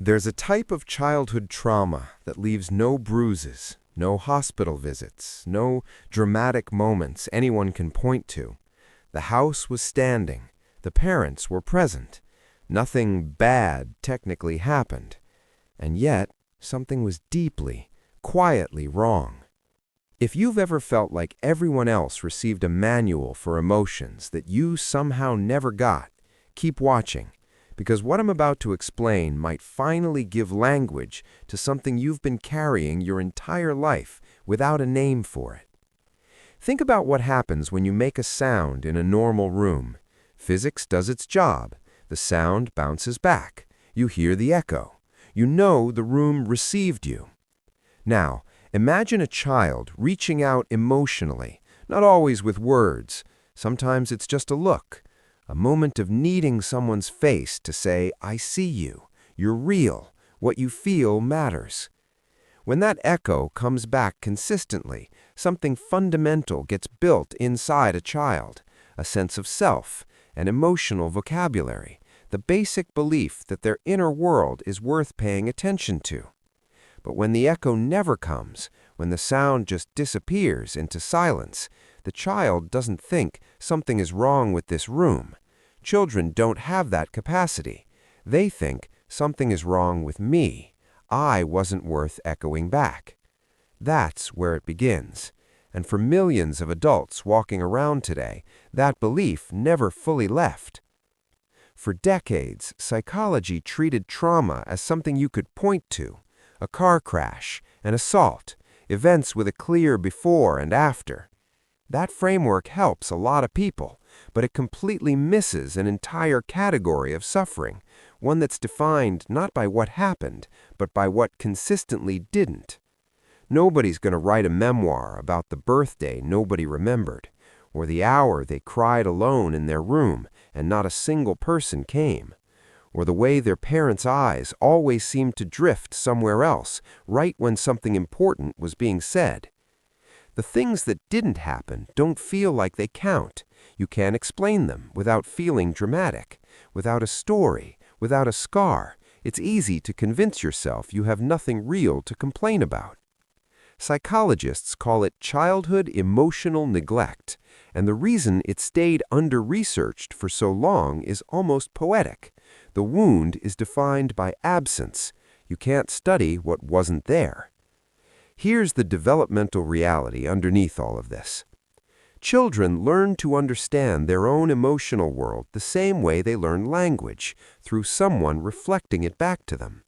There's a type of childhood trauma that leaves no bruises, no hospital visits, no dramatic moments anyone can point to. The house was standing. The parents were present. Nothing bad technically happened. And yet, something was deeply, quietly wrong. If you've ever felt like everyone else received a manual for emotions that you somehow never got, keep watching, because what I'm about to explain might finally give language to something you've been carrying your entire life without a name for it. Think about what happens when you make a sound in a normal room. Physics does its job. The sound bounces back. You hear the echo. You know the room received you. Now, imagine a child reaching out emotionally, not always with words. Sometimes it's just a look, a moment of needing someone's face to say, "I see you. You're real. What you feel matters." When that echo comes back consistently, something fundamental gets built inside a child, a sense of self, an emotional vocabulary, the basic belief that their inner world is worth paying attention to. But when the echo never comes, when the sound just disappears into silence, the child doesn't think something is wrong with this room. Children don't have that capacity. They think something is wrong with me. I wasn't worth echoing back. That's where it begins. And for millions of adults walking around today, that belief never fully left. For decades, psychology treated trauma as something you could point to. A car crash, an assault, events with a clear before and after. That framework helps a lot of people, but it completely misses an entire category of suffering, one that's defined not by what happened, but by what consistently didn't. Nobody's going to write a memoir about the birthday nobody remembered, or the hour they cried alone in their room and not a single person came, or the way their parents' eyes always seemed to drift somewhere else right when something important was being said. The things that didn't happen don't feel like they count. You can't explain them without feeling dramatic, without a story, without a scar. It's easy to convince yourself you have nothing real to complain about. Psychologists call it childhood emotional neglect, and the reason it stayed under-researched for so long is almost poetic. The wound is defined by absence. You can't study what wasn't there. Here's the developmental reality underneath all of this. Children learn to understand their own emotional world the same way they learn language, through someone reflecting it back to them.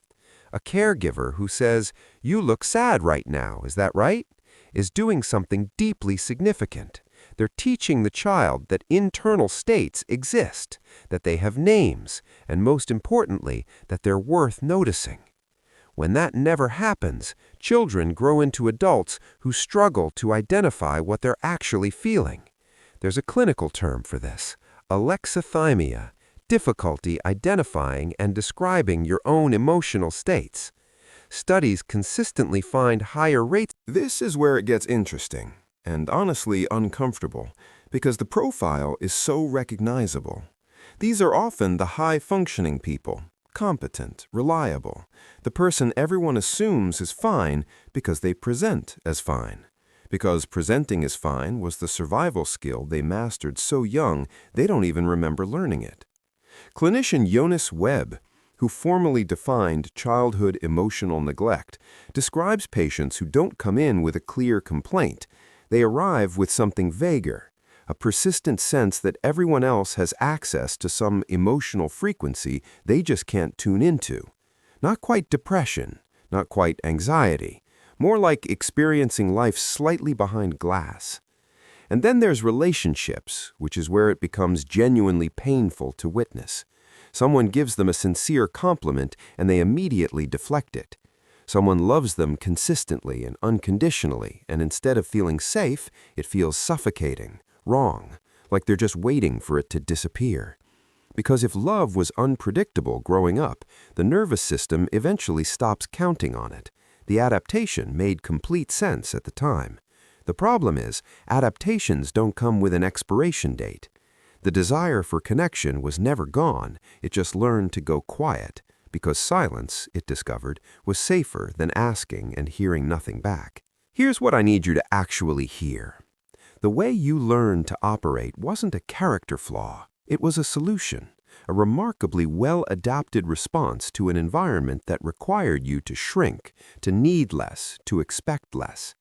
A caregiver who says, "You look sad right now, is that right?" is doing something deeply significant. They're teaching the child that internal states exist, that they have names, and most importantly, that they're worth noticing. When that never happens, children grow into adults who struggle to identify what they're actually feeling. There's a clinical term for this, alexithymia, difficulty identifying and describing your own emotional states. Studies consistently find higher rates. This is where it gets interesting, and honestly uncomfortable, because the profile is so recognizable. These are often the high-functioning people, competent, reliable, the person everyone assumes is fine because they present as fine. Because presenting as fine was the survival skill they mastered so young they don't even remember learning it. Clinician Jonice Webb, who formally defined childhood emotional neglect, describes patients who don't come in with a clear complaint. They arrive with something vaguer, a persistent sense that everyone else has access to some emotional frequency they just can't tune into. Not quite depression, not quite anxiety, more like experiencing life slightly behind glass. And then there's relationships, which is where it becomes genuinely painful to witness. Someone gives them a sincere compliment and they immediately deflect it. Someone loves them consistently and unconditionally, and instead of feeling safe, it feels suffocating, wrong, like they're just waiting for it to disappear. Because if love was unpredictable growing up, the nervous system eventually stops counting on it. The adaptation made complete sense at the time. The problem is, adaptations don't come with an expiration date. The desire for connection was never gone, it just learned to go quiet, because silence, it discovered, was safer than asking and hearing nothing back. Here's what I need you to actually hear. The way you learned to operate wasn't a character flaw. It was a solution, a remarkably well-adapted response to an environment that required you to shrink, to need less, to expect less.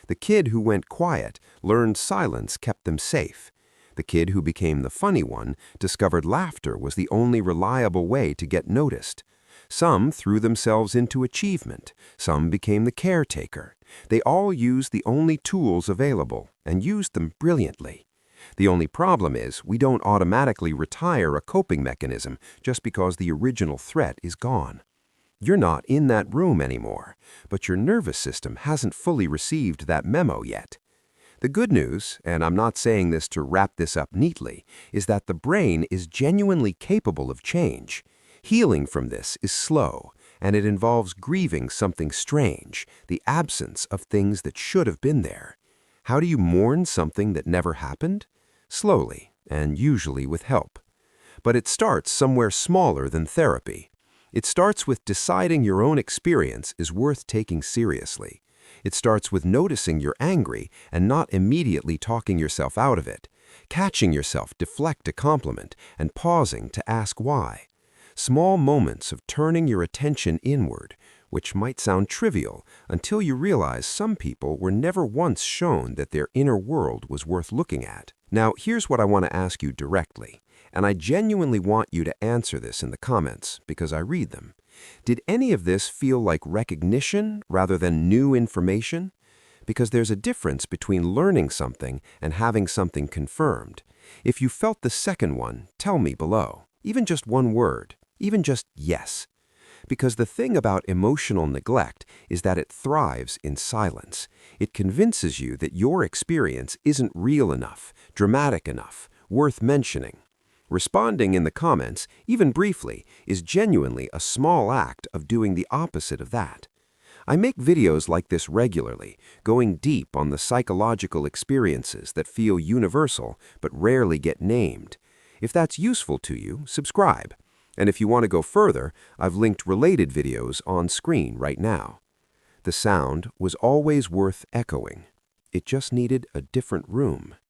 The kid who went quiet learned silence kept them safe. The kid who became the funny one discovered laughter was the only reliable way to get noticed. Some threw themselves into achievement. Some became the caretaker. They all used the only tools available and used them brilliantly. The only problem is we don't automatically retire a coping mechanism just because the original threat is gone. You're not in that room anymore, but your nervous system hasn't fully received that memo yet. The good news, and I'm not saying this to wrap this up neatly, is that the brain is genuinely capable of change. Healing from this is slow, and it involves grieving something strange, the absence of things that should have been there. How do you mourn something that never happened? Slowly, and usually with help. But it starts somewhere smaller than therapy. It starts with deciding your own experience is worth taking seriously. It starts with noticing you're angry and not immediately talking yourself out of it, catching yourself deflect a compliment and pausing to ask why. Small moments of turning your attention inward, which might sound trivial until you realize some people were never once shown that their inner world was worth looking at. Now, here's what I want to ask you directly, and I genuinely want you to answer this in the comments because I read them. Did any of this feel like recognition rather than new information? Because there's a difference between learning something and having something confirmed. If you felt the second one, tell me below. Even just one word, even just yes. Because the thing about emotional neglect is that it thrives in silence. It convinces you that your experience isn't real enough, dramatic enough, worth mentioning. Responding in the comments, even briefly, is genuinely a small act of doing the opposite of that. I make videos like this regularly, going deep on the psychological experiences that feel universal but rarely get named. If that's useful to you, subscribe. And if you want to go further, I've linked related videos on screen right now. The sound was always worth echoing. It just needed a different room.